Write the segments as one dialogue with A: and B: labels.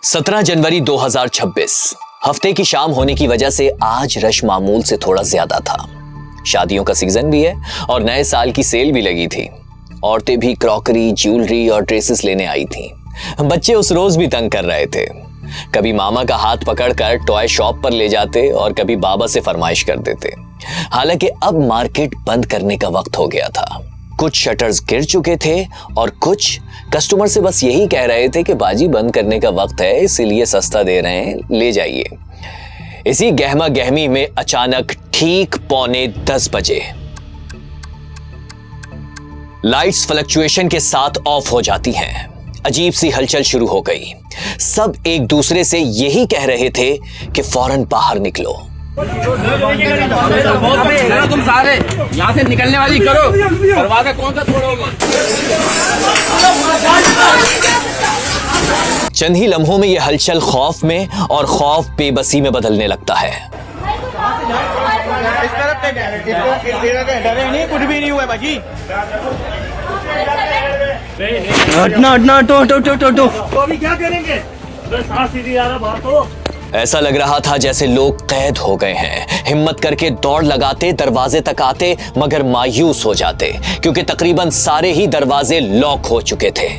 A: 17 जनवरी 2026 हफ्ते की शाम होने की वजह से आज रश मामूल से थोड़ा ज्यादा था। शादियों का सीजन भी है और नए साल की सेल भी लगी थी। औरतें भी क्रॉकरी, ज्वेलरी और ड्रेसेस लेने आई थी। बच्चे उस रोज भी तंग कर रहे थे। कभी मामा का हाथ पकड़कर टॉय शॉप पर ले जाते और कभी बाबा से फरमाइश कर देते। हालांकि अब मार्केट बंद करने का वक्त हो गया था। कुछ शटर्स गिर चुके थे और कुछ कस्टमर से बस यही कह रहे थे कि बाजी बंद करने का वक्त है, इसीलिए सस्ता दे रहे हैं, ले जाइए। इसी गहमा गहमी में अचानक ठीक 9:45 बजे लाइट्स फ्लक्चुएशन के साथ ऑफ हो जाती हैं। अजीब सी हलचल शुरू हो गई। सब एक दूसरे से यही कह रहे थे कि फौरन बाहर निकलो।
B: तुम सारे यहाँ से निकलने वाली करो, दरवाजा कौन सा तोड़ोगे?
A: चंद ही लम्हों में यह हलचल खौफ में और खौफ बेबसी में बदलने लगता है।
C: इस तरफ डरे नहीं, कुछ भी नहीं हुआ बाजी।
B: हटना तो
C: अभी क्या करेंगे?
A: ऐसा लग रहा था जैसे लोग कैद हो गए हैं। हिम्मत करके दौड़ लगाते, दरवाजे तक आते, मगर मायूस हो जाते क्योंकि तकरीबन सारे ही दरवाजे लॉक हो चुके थे।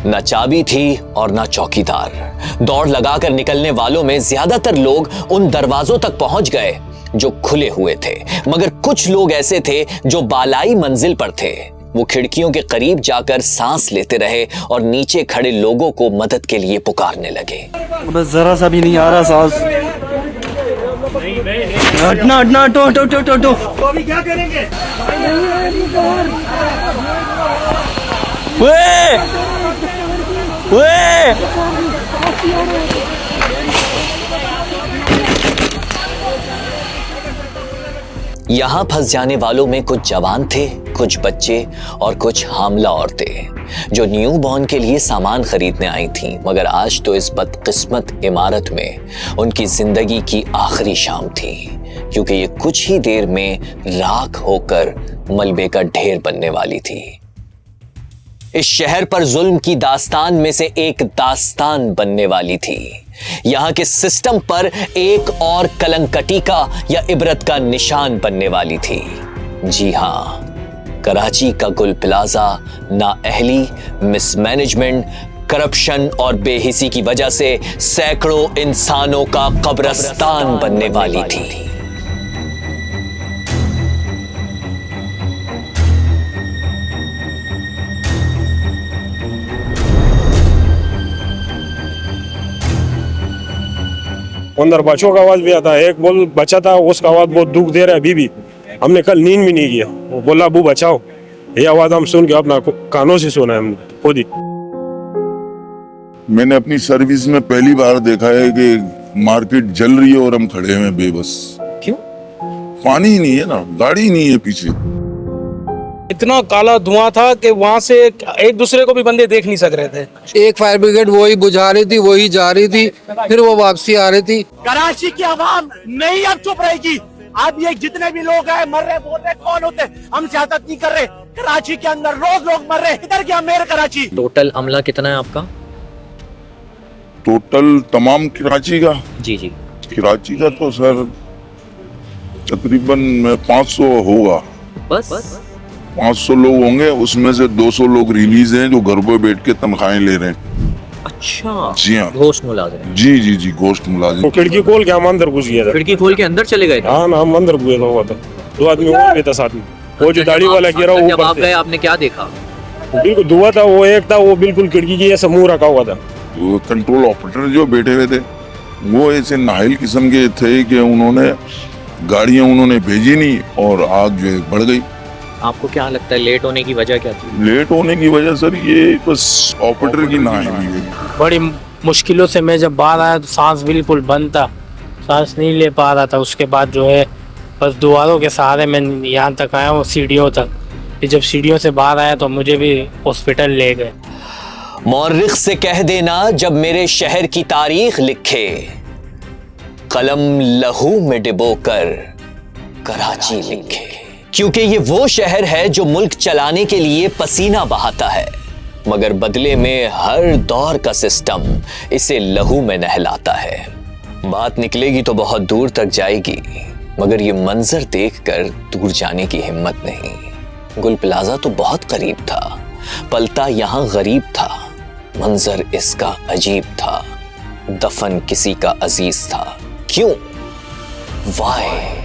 A: न चाबी थी और न चौकीदार। दौड़ लगाकर निकलने वालों में ज्यादातर लोग उन दरवाजों तक पहुंच गए जो खुले हुए थे, मगर कुछ लोग ऐसे थे जो बालाई मंजिल पर थे। वो खिड़कियों के करीब जाकर सांस लेते रहे और नीचे खड़े लोगों को मदद के लिए पुकारने लगे।
B: बस जरा सा भी नहीं आ रहा सांस। हटना तो
C: अभी क्या करेंगे?
A: यहां फंस जाने वालों में कुछ जवान थे, कुछ बच्चे और कुछ हामला औरतें जो न्यू बॉर्न के लिए सामान खरीदने आई थीं, मगर आज तो इस बदकिस्मत इमारत में उनकी जिंदगी की आखिरी शाम थी, क्योंकि ये कुछ ही देर में राख होकर मलबे का ढेर बनने वाली थी। इस शहर पर जुल्म की दास्तान में से एक दास्तान बनने वाली थी। यहां के सिस्टम पर एक और कलंकटी का या इबरत का निशान बनने वाली थी। जी हां, कराची का गुल प्लाजा नाअहली, मिसमैनेजमेंट, करप्शन और बेहिसी की वजह से सैकड़ों इंसानों का कब्रिस्तान बनने वाली थी।
D: अंदर बच्चों का आवाज भी आता है। एक बोल बच्चा था, उसका आवाज बहुत दुख दे रहा है अभी भी। हमने कल नींद भी नहीं किया। वो बोला अबू बचाओ। ये आवाज हम सुन के अपना कानों से सुना है हमने खुद ही।
E: मैंने अपनी सर्विस में पहली बार देखा है कि मार्केट जल रही है और हम खड़े हैं बेबस।
A: क्यों?
E: पानी ही नहीं है ना, गाड़ी नहीं है पीछे।
F: इतना काला धुआं था कि वहाँ से एक दूसरे को भी बंदे देख नहीं सक रहे थे।
G: एक फायर ब्रिगेड वही बुझा रही थी, वही जा रही थी, फिर वो वापसी आ रही थी।
C: कराची की आवाम नहीं अब चुप रहेगी। अब ये जितने भी लोग हैं मर रहे, बोल रहे कौन होते, हम सियासत नहीं कर रहे। कराची के अंदर रोज लोग मर रहे। इधर क्या मेरे कराची।
H: टोटल अमला कितना है आपका?
E: टोटल तमाम कराची का?
H: जी जी,
E: कराची का तो सर तकरीबन 500 होगा।
H: बस
E: 500 लोग होंगे, उसमें से 200 लोग रिलीज हैं जो घर पर बैठ के तनख्वाहें ले रहे हैं।
H: अच्छा,
E: जी हाँ,
H: घोस्ट मुलाजिम।
E: जी गोश्त मुलाजिम।
D: वो खिड़की खोल के हम अंदर घुस गया था।
H: खिड़की खोल के अंदर चले गए थे?
D: हाँ ना, हम अंदर घुसे हुआ था। 2 आदमी और भी था साथ में। वो जो दाढ़ी वाला गिरा वो
H: जब आप गए आपने क्या देखा?
D: बिल्कुल धुआं था। वो एक था, वो बिल्कुल खिड़की की ऐसा मुंह रखा हुआ था।
E: वो कंट्रोल ऑपरेटर जो बैठे हुए थे वो ऐसे नाहिल किस्म के थे कि उन्होंने गाड़ियां उन्होंने भेजी नहीं और आग जो है बढ़ गई।
H: आपको क्या लगता है लेट होने की वजह क्या थी?
E: लेट होने की वजह सर ये बस ऑपरेटर की नाअहली है।
F: बड़ी मुश्किलों से मैं जब बाहर आया तो सांस बिल्कुल बंद था, सांस नहीं ले पा रहा था। उसके बाद जो है बस दीवारों के सहारे मैं यहाँ तक आया हूँ, सीढ़ियों तक। फिर जब सीढ़ियों से बाहर आया तो मुझे भी हॉस्पिटल ले गए।
A: मौर्रिख से कह देना जब मेरे शहर की तारीख लिखे, कलम लहू में डिबोकर कराची लिखे, क्योंकि ये वो शहर है जो मुल्क चलाने के लिए पसीना बहाता है, मगर बदले में हर दौर का सिस्टम इसे लहू में नहलाता है। बात निकलेगी तो बहुत दूर तक जाएगी, मगर ये मंजर देखकर दूर जाने की हिम्मत नहीं। गुल प्लाजा तो बहुत करीब था, पलता यहां गरीब था, मंजर इसका अजीब था, दफन किसी का अजीज था। क्यों? वाई?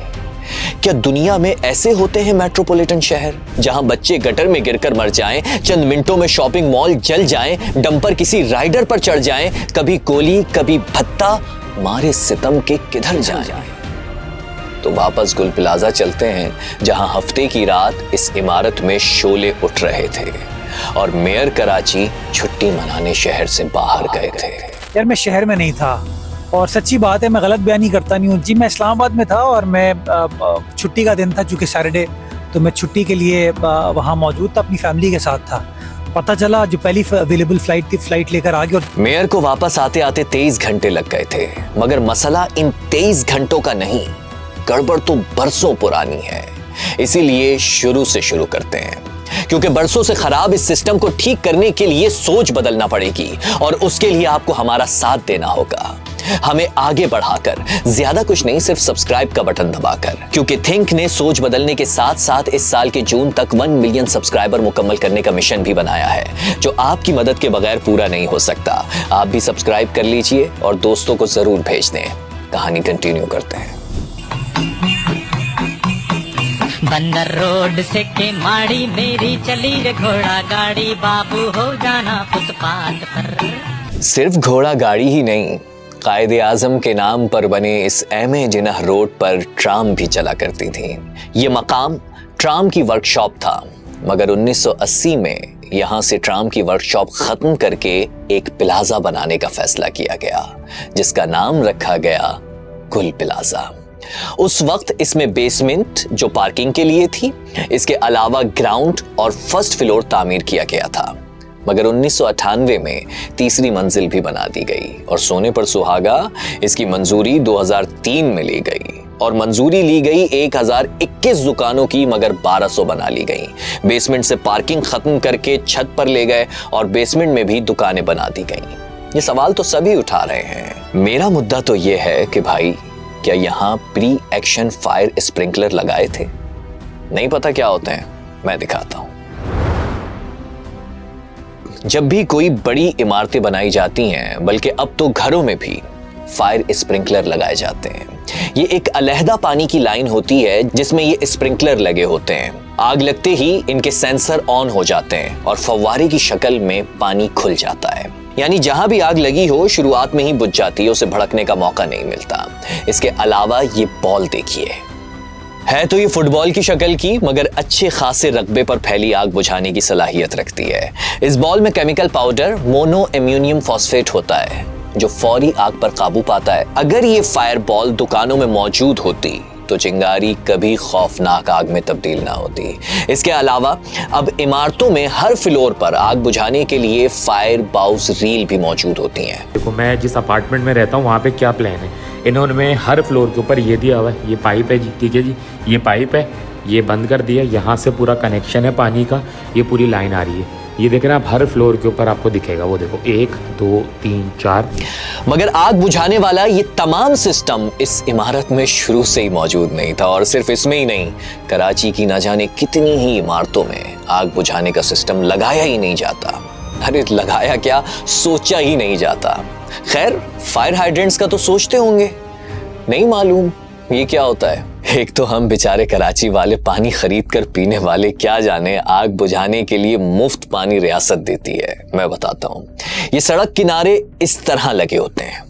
A: क्या दुनिया में ऐसे होते हैं मेट्रोपॉलिटन शहर जहां बच्चे गटर में गिरकर मर जाएं, चंद मिनटों में शॉपिंग मॉल जल जाएं, डंपर किसी राइडर पर चढ़ जाएं, कभी गोली कभी भत्ता, मारे सितम के किधर जाएं? तो वापस गुल प्लाजा चलते हैं, जहां हफ्ते की रात इस इमारत में शोले उठ रहे थे और मेयर कराची छुट्टी मनाने शहर से बाहर गए थे।
I: यार मैं शहर में नहीं था, और सच्ची बात है, मैं गलत बयानी करता नहीं हूँ जी। मैं इस्लामाबाद में था और मैं छुट्टी का दिन था, चूँकि सैटरडे, तो मैं छुट्टी के लिए वहाँ मौजूद था, अपनी फैमिली के साथ था। पता चला जो पहली अवेलेबल फ्लाइट थी, फ्लाइट लेकर आ गया।
A: मेयर को वापस आते आते 23 घंटे लग गए थे, मगर मसला इन 23 घंटों का नहीं, गड़बड़ तो बरसों पुरानी है। इसीलिए शुरू से शुरू करते हैं, क्योंकि बरसों से खराब इस सिस्टम को ठीक करने के लिए सोच बदलना पड़ेगी, और उसके लिए आपको हमारा साथ देना होगा, हमें आगे बढ़ाकर, ज्यादा कुछ नहीं, सिर्फ सब्सक्राइब का बटन दबाकर। क्योंकि थिंक ने सोच बदलने के साथ साथ इस साल के जून तक 1 मिलियन सब्सक्राइबर मुकम्मल करने का मिशन भी बनाया है, जो आपकी मदद के बगैर पूरा नहीं हो सकता। आप भी सब्सक्राइब कर लीजिए और दोस्तों को जरूर भेज दें। कहानी कंटिन्यू करते हैं।
J: बंदर रोड से के माड़ी मेरी चली रे घोड़ा गाड़ी, बाबू हो जाना फुटपाथ पर।
A: सिर्फ घोड़ा गाड़ी ही नहीं, कायदे आजम के नाम पर बने इस एम.ए. जिन्नाह रोड पर ट्राम भी चला करती थी। ये मकाम ट्राम की वर्कशॉप था, मगर 1980 में यहाँ से ट्राम की वर्कशॉप खत्म करके एक प्लाजा बनाने का फैसला किया गया, जिसका नाम रखा गया गुल प्लाजा। उस वक्त इसमें बेसमेंट जो पार्किंग के लिए थी, इसके अलावा ग्राउंड और फर्स्ट फ्लोर तामीर किया गया था, मगर 1998 में तीसरी मंजिल भी बना दी गई, और सोने पर सुहागा, इसकी मंजूरी 2003 में ली गई, और मंजूरी ली गई 1021 दुकानों की, मगर 1200 बना ली गई। बेसमेंट से पार्किंग खत्म करके छत पर ले गए और बेसमेंट में भी दुकानें बना दी गई। ये सवाल तो सभी उठा रहे हैं। मेरा मुद्दा तो ये है कि भाई, क्या यहां प्री एक्शन फायर स्प्रिंकलर लगाए थे? नहीं पता क्या होते हैं? मैं दिखाता हूं। जब भी कोई बड़ी इमारतें बनाई जाती हैं, बल्कि अब तो घरों में भी फायर स्प्रिंकलर लगाए जाते हैं। ये एक अलहदा पानी की लाइन होती है जिसमें ये स्प्रिंकलर लगे होते हैं। आग लगते ही इनके सेंसर ऑन हो जाते हैं और फव्वारे की शक्ल में पानी खुल जाता है, यानी जहां भी आग लगी हो शुरुआत में ही बुझ जाती है, उसे भड़कने का मौका नहीं मिलता। इसके अलावा ये बॉल देखिए, है तो ये फुटबॉल की शक्ल की, मगर अच्छे खासे रकबे पर फैली आग बुझाने की सलाहियत रखती है। इस बॉल में केमिकल पाउडर मोनो एम्यूनियम फॉस्फेट होता है, जो फौरी आग पर काबू पाता है। अगर ये फायर बॉल दुकानों में मौजूद होती तो चिंगारी कभी खौफनाक आग में तब्दील ना होती। इसके अलावा अब इमारतों में हर फ्लोर पर आग बुझाने के लिए फायर बाउस रील भी मौजूद होती हैं।
K: देखो, मैं जिस अपार्टमेंट में रहता हूँ वहाँ पे क्या प्लान है, इन्होंने हर फ्लोर के ऊपर ये दिया हुआ है, ये पाइप है जी, ठीक है जी, ये पाइप है, ये बंद कर दिया, यहाँ से पूरा कनेक्शन है पानी का, ये पूरी लाइन आ रही है, ये देख रहे हैं आप, हर फ्लोर के ऊपर आपको दिखेगा, वो देखो 1 2 3 4।
A: मगर आग बुझाने वाला ये तमाम सिस्टम इस इमारत में शुरू से ही मौजूद नहीं था, और सिर्फ इसमें ही नहीं, कराची की न जाने कितनी ही इमारतों में आग बुझाने का सिस्टम लगाया ही नहीं जाता। अरे लगाया क्या, सोचा ही नहीं जाता। खैर, फायर हाइड्रेंट्स का तो सोचते होंगे, नहीं मालूम ये क्या होता है। एक तो हम बेचारे कराची वाले पानी खरीद कर पीने वाले, क्या जाने आग बुझाने के लिए मुफ्त पानी रियासत देती है। मैं बताता हूं, ये सड़क किनारे इस तरह लगे होते हैं,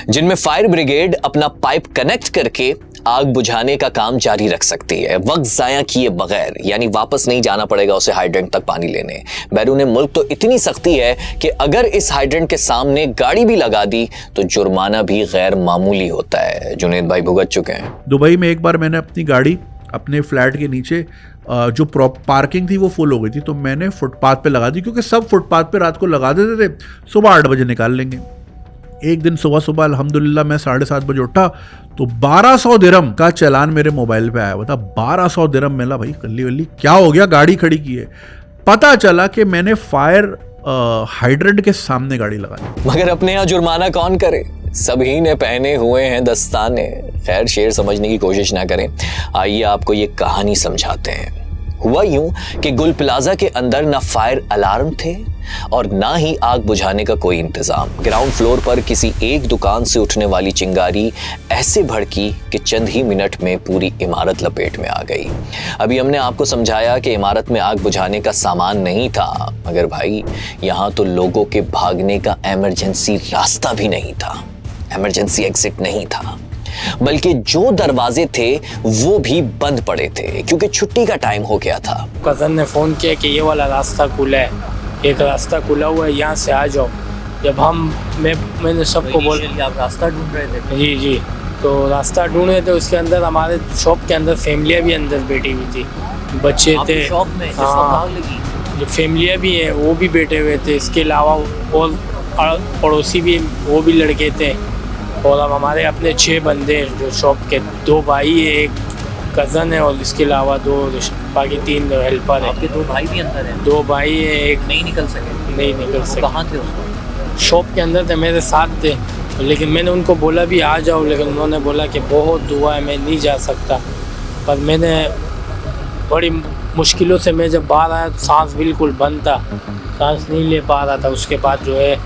A: जिनमें फायर ब्रिगेड अपना पाइप कनेक्ट करके आग बुझाने का काम जारी रख सकती है, वक्त जाया किए बगैर, यानी वापस नहीं जाना पड़ेगा उसे हाइड्रेंट तक पानी लेने। बैरूने मुल्क तो इतनी सख्ती है कि अगर इस हाइड्रेंट के सामने गाड़ी भी लगा दी तो जुर्माना भी गैर मामूली होता है। जुनेद भाई भुगत चुके हैं।
L: दुबई में एक बार मैंने अपनी गाड़ी अपने फ्लैट के नीचे जो पार्किंग थी वो फुल हो गई थी, तो मैंने फुटपाथ पे लगा दी, क्योंकि सब फुटपाथ पे रात को लगा देते थे, सुबह 8 बजे निकाल लेंगे। एक दिन सुबह सुबह अल्हम्दुलिल्लाह मैं 7:30 बजे उठा तो 1200 दिरहम का चालान मेरे मोबाइल पे आया। बता 1200 दिरहम मिला भाई, कल्ली वल्ली क्या हो गया, गाड़ी खड़ी की है। पता चला कि मैंने फायर हाइड्रेंट के सामने गाड़ी लगाई।
A: मगर अपने यहाँ जुर्माना कौन करे, सभी ने पहने हुए हैं दस्ताने। खैर शेर समझने की कोशिश ना करें, आइए आपको ये कहानी समझाते हैं। हुआ यूं कि गुल प्लाजा के अंदर ना फायर अलार्म थे और ना ही आग बुझाने का कोई इंतजाम। ग्राउंड फ्लोर पर किसी एक दुकान से उठने वाली चिंगारी ऐसे भड़की कि चंद ही मिनट में पूरी इमारत लपेट में आ गई। अभी हमने आपको समझाया कि इमारत में आग बुझाने का सामान नहीं था, मगर भाई यहाँ तो लोगों के भागने का इमरजेंसी रास्ता भी नहीं था, इमरजेंसी एग्जिट नहीं था, बल्कि जो दरवाजे थे वो भी बंद पड़े थे क्योंकि छुट्टी का टाइम हो गया था।
F: कज़न ने फ़ोन किया कि ये वाला रास्ता खुला है, एक रास्ता खुला हुआ है, यहाँ से आ जाओ। जब मैंने सबको बोला,
H: आप रास्ता ढूंढ रहे थे?
F: जी, तो रास्ता ढूंढ रहे थे। उसके अंदर हमारे शॉप के अंदर फैमिलियाँ भी अंदर बैठी हुई थी, बच्चे थे।
H: शॉप में
F: हाँ, जो फैमिलियाँ भी हैं वो भी बैठे हुए थे। इसके अलावा और पड़ोसी भी, वो भी लड़के थे। और अब हमारे अपने 6 बंदे जो शॉप के, 2 भाई है, एक कज़न है और इसके अलावा 2 बाकी 3 हेल्पर हैं।
H: आपके 2 भाई भी अंदर हैं?
F: 2 भाई है, एक
H: नहीं निकल सके।
F: कहाँ थे उसको? शॉप के अंदर थे, मेरे साथ थे। लेकिन मैंने उनको बोला भी आ जाओ, लेकिन उन्होंने बोला कि बहुत धुआं है, मैं नहीं जा सकता। पर मैंने बड़ी मुश्किलों से मैं जब बाहर आया तो सांस बिल्कुल बंद था, सांस नहीं ले पा रहा था। उसके बाद जो है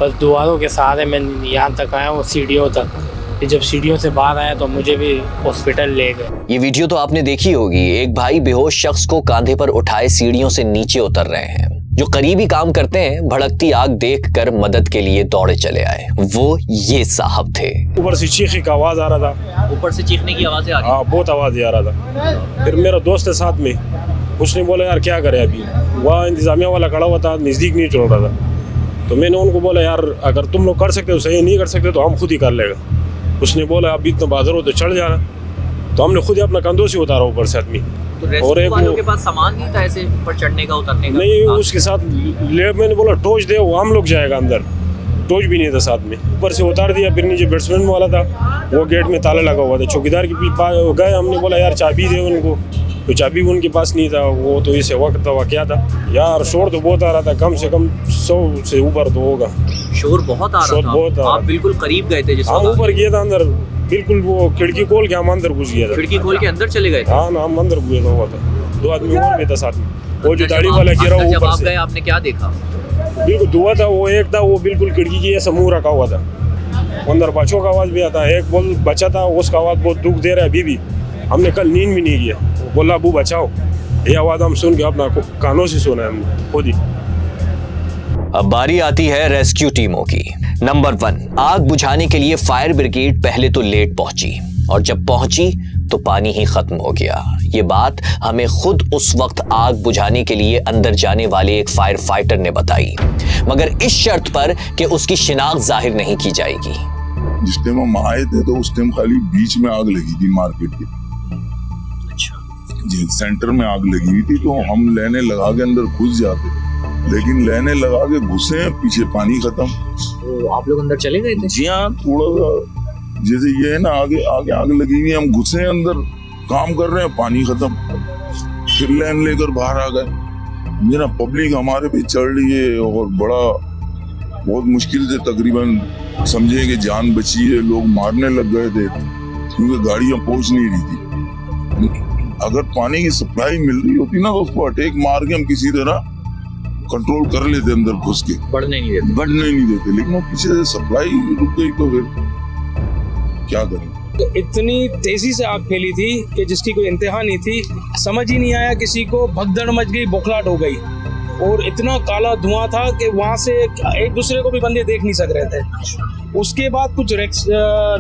F: बस दीवारों के सहारे मैं यहाँ तक आया हूँ, सीढ़ियों तक। फिर जब सीढ़ियों से बाहर आया तो मुझे भी हॉस्पिटल ले गए।
A: ये वीडियो तो आपने देखी होगी, एक भाई बेहोश शख्स को कांधे पर उठाए सीढ़ियों से नीचे उतर रहे हैं। जो करीबी काम करते हैं भड़कती आग देखकर मदद के लिए दौड़े चले आए। वो ये साहब थे।
D: ऊपर से चीखने की आवाज आ रहा था,
H: ऊपर से चीखने की आवाजें आ रही?
D: हाँ बहुत आवाज आ रहा था। फिर मेरा दोस्त है साथ में, उसने बोला यार क्या करे, अभी वहाँ इंतजामिया वाला खड़ा हुआ था, नज़दीक नहीं चल रहा था। तो मैंने उनको बोला यार अगर तुम लोग कर सकते हो सही, नहीं कर सकते तो हम खुद ही कर लेगा। उसने बोला अब इतना बाजार हो तो चढ़ जाना। तो हमने खुद ही अपना कंधों से उतारा ऊपर से आदमी।
H: तो और एक वालों के पास सामान नहीं था ऐसे ऊपर चढ़ने का, उतरने का?
D: नहीं, उसके साथ मैंने बोला टॉर्च दे, वो हम लोग जाएगा अंदर। टॉर्च भी नहीं था साथ में, ऊपर से उतार दिया। फिर नीचे बैट्समैन वाला था, वो गेट में ताला लगा हुआ था। चौकीदार के पास गए, हमने बोला यार चाबी दे उनको, तो चाबी भी उनके पास नहीं था। वो तो इसे वक्त था क्या था यार, शोर तो बहुत आ रहा था, कम से कम 100 से ऊपर तो होगा।
H: शोर बहुत आ रहा था। आप बिल्कुल करीब गए थे?
D: हाँ ऊपर गया था अंदर, बिल्कुल वो खिड़की खोल के हम अंदर घुस गया था।
H: खिड़की खोल के अंदर चले गए?
D: हाँ ना, हम अंदर घुसे हुआ था। 2 आदमी ऊपर में था साथ में, वो जो दाढ़ी वाला गिरा ऊपर से।
H: जब आप गए आपने क्या देखा?
D: बिल्कुल धुआं था। वो एक था वो बिल्कुल खिड़की की ऐसा मुंह रखा हुआ था, अंदर बच्चों का आवाज भी आता है। एक बोल बच्चा था, उसका आवाज बहुत दुख दे रहा है अभी भी। हमने कल नींद भी नहीं किया, बोला अबू बचाओ। ये आवाज हम सुन के अपना कानों से सुना है हमने खुद ही।
A: अब बारी आती है रेस्क्यू टीमों की। नंबर 1, आग बुझाने के लिए फायर ब्रिगेड पहले तो लेट पहुंची और जब पहुंची तो पानी ही खत्म हो गया। ये बात हमें खुद उस वक्त आग बुझाने के लिए अंदर जाने वाले एक फायर फाइटर ने बताई, मगर इस शर्त पर कि उसकी शिनाख्त जाहिर नहीं की जाएगी।
E: जिस टाइम हम आए थे तो उस टाइम खाली बीच में आग लगी थी मार्केट के। जी सेंटर में आग लगी हुई थी, तो हम लेने लगा के अंदर घुस जाते, लेकिन लेने लगा के घुसे पीछे पानी खत्म।
H: तो आप लोग अंदर चले गए थे?
E: जी हाँ, थोड़ा सा जैसे ये है ना, आगे आगे आग लगी हुई, हम घुसे अंदर काम कर रहे हैं, पानी खत्म। फिर लाइन लेकर बाहर आ गए। मेरा पब्लिक हमारे पे चढ़ रही है और बहुत मुश्किल से तकरीबन समझे कि जान बची है। लोग मारने लग गए थे क्योंकि गाड़ियां पहुंच नहीं रही थी। अगर पानी की सप्लाई मिल रही होती ना तो उसको अटैक मार के हम किसी तरह कंट्रोल कर लेते अंदर घुस के, बढ़ने नहीं देते। लेकिन वो पीछे से सप्लाई रुक गई तो फिर क्या करें।
M: तो इतनी तेजी से आग फैली थी कि जिसकी कोई इंतहा नहीं थी, समझ ही नहीं आया किसी को, भगदड़ मच गई, बौखलाहट हो गई और इतना काला धुआं था कि वहाँ से एक दूसरे को भी बंदे देख नहीं सक रहे थे। उसके बाद कुछ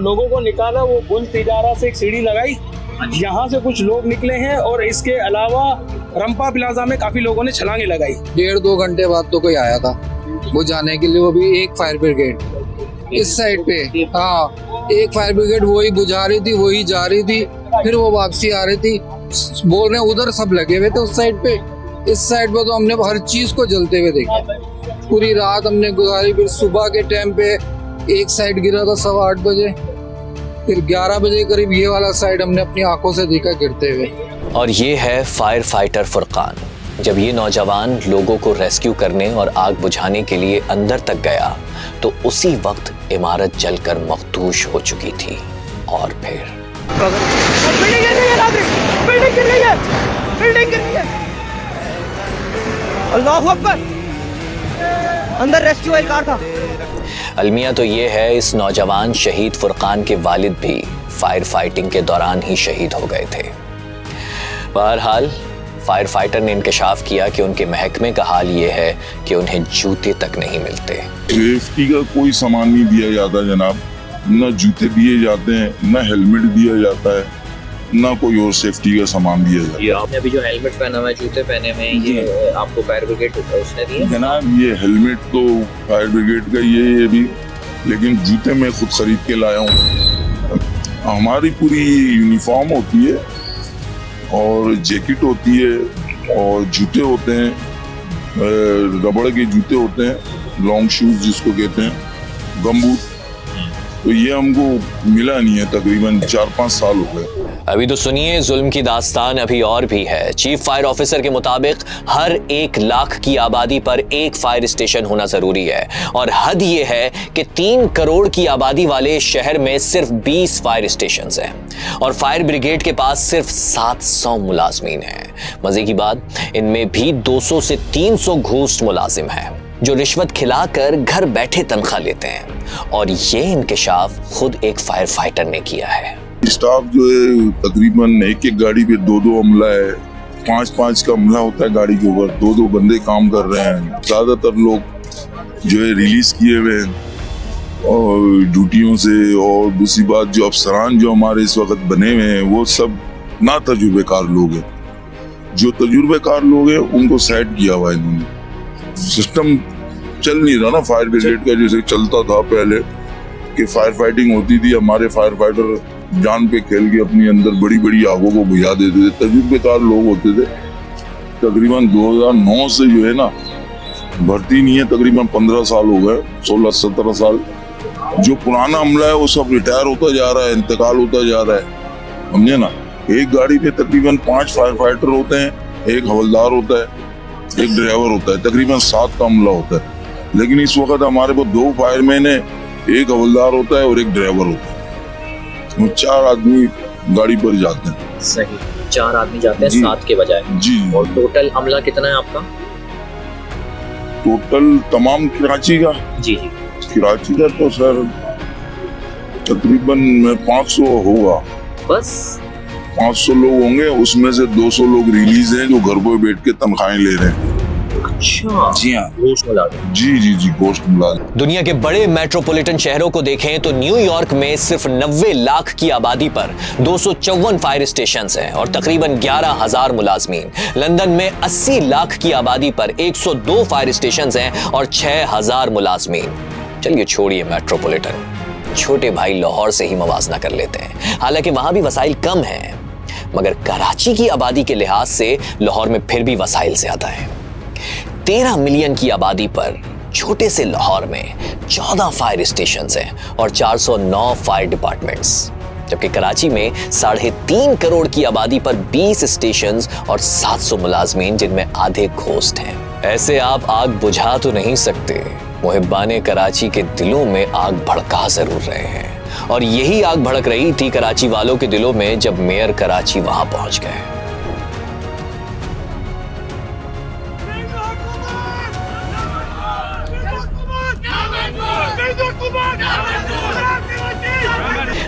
M: लोगों को निकाला, वो गुल तिजारा से एक सीढ़ी लगाई, यहाँ से कुछ लोग निकले हैं और इसके अलावा रंपा प्लाजा में काफी लोगों ने छलांगे लगाई।
G: 1.5-2 घंटे बाद तो कोई आया था वो जाने के लिए, वो भी एक फायर ब्रिगेड इस साइड पे। हाँ, एक फायर ब्रिगेड वही बुझा रही थी, वही जा रही थी, फिर वो वापसी आ रही थी। बोल रहे उधर सब लगे हुए थे उस साइड पे, इस साइड पे तो हमने हर चीज को जलते हुए देखा। पूरी रात हमने गुजारी, फिर सुबह के टाइम पे एक साइड गिरा था 8:15 बजे, फिर 11 बजे करीब ये वाला साइड हमने अपनी आंखों से देखा गिरते हुए।
A: और ये है फायर फाइटर फुरकान। जब ये नौजवान लोगों को रेस्क्यू करने और आग बुझाने के लिए अंदर तक गया तो उसी वक्त इमारत जलकर मखदूश हो चुकी थी। और फिर
C: अल्लाहू अकबर, अंदर रेस्क्यू वाली कार था।
A: अलमिया तो ये है, इस नौजवान शहीद फुरकान के वालिद भी फायर फाइटिंग के दौरान ही शहीद हो गए थे। बहरहाल फायर फाइटर ने इंकशाफ किया कि उनके महकमे का हाल ये है कि उन्हें जूते तक नहीं मिलते।
E: सेफ्टी का कोई सामान नहीं दिया जाता जनाब, न जूते दिए जाते हैं, न हेलमेट दिया जाता है, ना कोई और सेफ्टी का सामान दिया जाता है।
H: ये आपने अभी जो हेलमेट पहना हुआ है, जूते पहने हुए हैं, ये आपको फायर ब्रिगेड उसने दिए?
E: जनाब ये हेलमेट तो फायर ब्रिगेड का ये भी, लेकिन जूते मैं खुद खरीद के लाया हूँ। हमारी पूरी यूनिफॉर्म होती है और जैकेट होती है और जूते होते हैं, रबड़ के जूते होते हैं, लॉन्ग शूज जिसको कहते हैं, गमबूट। तो ये हमको मिला नहीं है, तकरीबन 4-5 साल हो गए।
A: अभी तो सुनिए, जुल्म की दास्तान अभी और भी है। चीफ फायर ऑफिसर के मुताबिक हर 1 लाख की आबादी पर एक फायर स्टेशन होना जरूरी है और हद ये है कि 3 करोड़ की आबादी वाले शहर में सिर्फ 20 फायर स्टेशंस हैं और फायर ब्रिगेड के पास सिर्फ 700 मुलाजमीन हैं। मजे की बात, इनमें भी 200 से 300 घूस मुलाजिम हैं जो रिश्वत खिलाकर घर बैठे तनख्वाह लेते हैं। और ये इंकशाफ खुद एक फायर फाइटर ने किया है।
E: स्टाफ जो है तकरीबन एक गाड़ी पे 2 अमला है, 5 का अमला होता है गाड़ी के ऊपर, 2 बंदे काम कर रहे हैं। ज्यादातर लोग जो है रिलीज किए हुए हैं और ड्यूटियों से। और दूसरी बात, जो अफसरान जो हमारे इस वक्त बने हुए हैं वो सब ना तजुर्बेकार लोग हैं। जो तजुर्बेकार लोग हैं उनको सेट किया हुआ है इन्होंने। सिस्टम चल नहीं रहा ना फायर ब्रिगेड का जैसे चलता था पहले, कि फायर फाइटिंग होती थी, हमारे फायर फाइटर जान पे खेल के अपनी अंदर बड़ी बड़ी आगों को बुझा देते थे। तजुर्बेकार लोग होते थे। तकरीबन 2009 से जो है ना भर्ती नहीं है, तकरीबन 15 साल हो गए, 16-17 साल। जो पुराना अमला है वो सब रिटायर होता जा रहा है, इंतकाल होता जा रहा है, समझे ना। एक गाड़ी पे तकरीबन 5 फायर फाइटर होते हैं, एक हवलदार होता है, एक ड्राइवर होता है, तकरीबन 7 का अमला होता है। लेकिन इस वक्त हमारे पास 2 फायरमैन है, एक हवलदार होता है और एक ड्राइवर होता है। 4 आदमी गाड़ी पर जाते हैं।
H: सही, 4 आदमी जाते हैं 7 के बजाय।
E: जी।
H: और टोटल अमला कितना है आपका?
E: टोटल तमाम कराची का?
H: जी।
E: कराची का तो सर तकरीबन 500 होगा।
H: बस
E: 500 लोग होंगे, उसमें से 200 लोग रिलीज हैं जो घर पर बैठ के तनख्वाहें ले रहे हैं।
H: अच्छा,
E: जी हाँ,
H: गोश्त मुलाजिम।
E: जी गोश्त मुलाजिम।
A: दुनिया के बड़े मेट्रोपॉलिटन शहरों को देखें तो न्यूयॉर्क में सिर्फ 90 लाख की आबादी पर 254 फायर स्टेशंस हैं और तकरीबन 11,000 मुलाजमीन। लंदन में 80 लाख की आबादी पर 102 फायर स्टेशंस हैं और 6,000 मुलाजमीन। चलिए छोड़िए मेट्रोपॉलिटन, छोटे भाई लाहौर से ही मवाजना कर लेते हैं। हालांकि वहां भी वसाइल कम हैं, मगर कराची की आबादी के लिहाज से लाहौर में फिर भी वसाइल ज्यादा है। 13 मिलियन की आबादी पर छोटे से लाहौर में 14 फायर स्टेशंस हैं और 409 फायर डिपार्टमेंट्स, जबकि कराची में 3.5 करोड़ की आबादी पर 20 स्टेशंस और 700 मुलाजमीन, जिनमें आधे घोस्ट हैं। ऐसे आप आग बुझा तो नहीं सकते, मुहिब्बाने कराची के दिलों में आग भड़का जरूर रहे हैं। और यही आग भड़क रही थी कराची वालों के दिलों में जब मेयर कराची वहां पहुंच गए।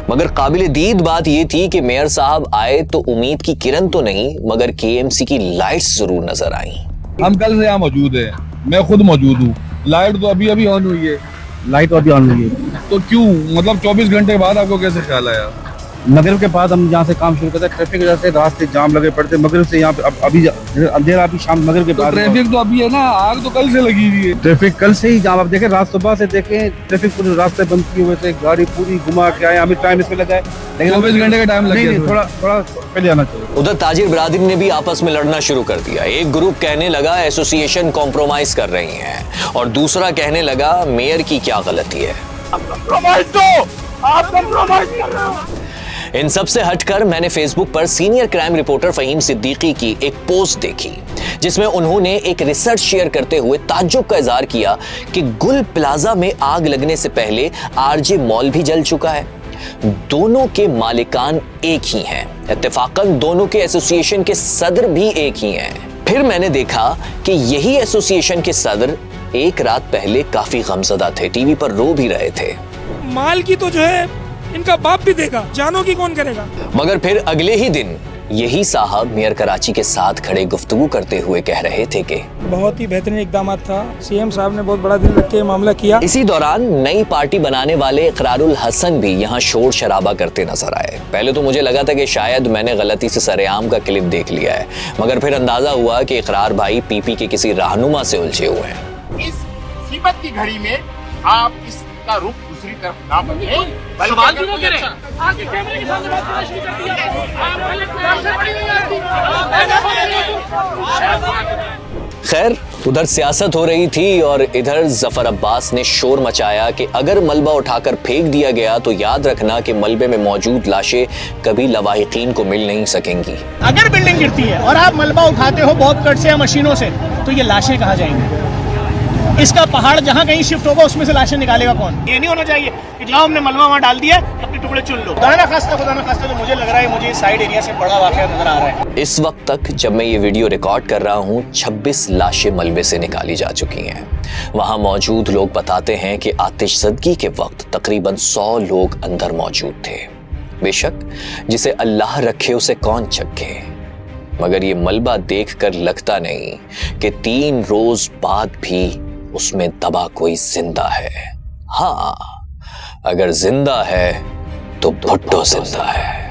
A: मगर काबिल दीद बात यह थी कि मेयर साहब आए तो उम्मीद की किरण तो नहीं, मगर केएमसी की लाइट्स जरूर नजर आई।
N: हम कल से यहाँ मौजूद हैं, मैं खुद मौजूद हूँ। लाइट तो अभी ऑन हुई है।
I: लाइट अभी ऑन हुई है
N: तो क्यों, मतलब 24 घंटे बाद आपको कैसे ख्याल आया?
I: मगरिब के बाद हम यहाँ से काम शुरू करते हैं। ट्रैफिक की वजह से रास्ते जाम लगे पड़ते, मगरिब से यहाँ पे अभी अंधेरा अभी शाम मगरिब के बाद।
N: ट्रैफिक तो अभी है ना, आग तो कल से लगी हुई है।
I: ट्रैफिक कल से ही जाम, आप देखें रात सुबह से देखें ट्रैफिक पूरे रास्ते बंद किए हुए थे, गाड़ी पूरी घुमा के आए। हमें टाइम इसमें लगा है, लेकिन
N: 24 घंटे का टाइम लगे,
I: थोड़ा पहले आना चाहिए।
A: उधर ताजिर बिरादरी ने भी आपस में लड़ना शुरू कर दिया। एक ग्रुप कहने लगा एसोसिएशन कॉम्प्रोमाइज कर रही है और दूसरा कहने लगा मेयर की क्या गलती है।
C: कंप्रोमाइज दो, आप कंप्रोमाइज कर रहे हो।
A: इन सब से हटकर मैंने फेसबुक पर senior crime reporter Faheem Siddiqui की एक पोस्ट देखी जिसमें उन्होंने एक रिसर्च शेयर करते हुए ताज्जुब का इजहार किया कि गुल प्लाजा में आग लगने से पहले आरजे मॉल भी जल चुका है। दोनों के मालिकान एक ही हैं, इत्तेफाकन दोनों के एसोसिएशन के सदर भी एक ही हैं। फिर मैंने देखा कि यही एसोसिएशन के सदर एक रात पहले काफी गमज़दा थे, टीवी पर रो भी रहे थे।
O: माल की तो जो है इनका बाप भी देगा, जानों की कौन करेगा।
A: मगर फिर अगले ही दिन यही साहब मेयर कराची के साथ खड़े गुफ्तगू करते हुए कह रहे थे कि
O: बहुत ही बेहतरीन इकदाम था, सीएम साहब ने बहुत बड़ा दिल रख के मामला किया।
A: इसी दौरान नई पार्टी बनाने वाले इकरारुल हसन भी यहाँ शोर शराबा करते नजर आए। पहले तो मुझे लगा था कि शायद मैंने गलती से सरेआम का क्लिप देख लिया है, मगर फिर अंदाजा हुआ कि इकरार भाई पीपी के किसी रहनुमा से उलझे हुए हैं।
C: इस मुसीबत की घड़ी में आप इसका रुख दूसरी तरफ ना बढ़े।
B: सवाल क्यों करें? आगे कैमरे के सामने बात करना शुरू कर दिया।
A: खैर, उधर सियासत हो रही थी और इधर जफर अब्बास ने शोर मचाया कि अगर मलबा उठाकर फेंक दिया गया तो याद रखना कि मलबे में मौजूद लाशें कभी लवाहिकीन को मिल नहीं सकेंगी।
C: अगर बिल्डिंग गिरती है और आप मलबा उठाते हो बहुत कट से या मशीनों से, तो ये लाशें कहाँ जाएंगी? इसका पहाड़ जहाँ कहीं शिफ्ट होगा उसमें से लाशें निकालेगा कौन? ये नहीं होना चाहिए कि जाओ हमने मलबा वहाँ डाल दिया, अपने टुकड़े चुन लो। खुदा ना खास्ता तो मुझे लग रहा है मुझे साइड एरिया से बड़ा वाकया नजर आ रहा है।
A: इस वक्त तक जब मैं ये वीडियो रिकॉर्ड कर रहा हूँ 26 लाशें मलबे से निकाली जा चुकी हैं। वहाँ मौजूद लोग बताते हैं कि आतिशज़दगी के वक्त तकरीबन 100 लोग अंदर मौजूद थे। बेशक जिसे अल्लाह रखे उसे कौन चखे, मगर ये मलबा देखकर लगता नहीं कि 3 रोज बाद भी उसमें दबा कोई जिंदा है। हाँ, अगर जिंदा है तो भुट्टो जिंदा है।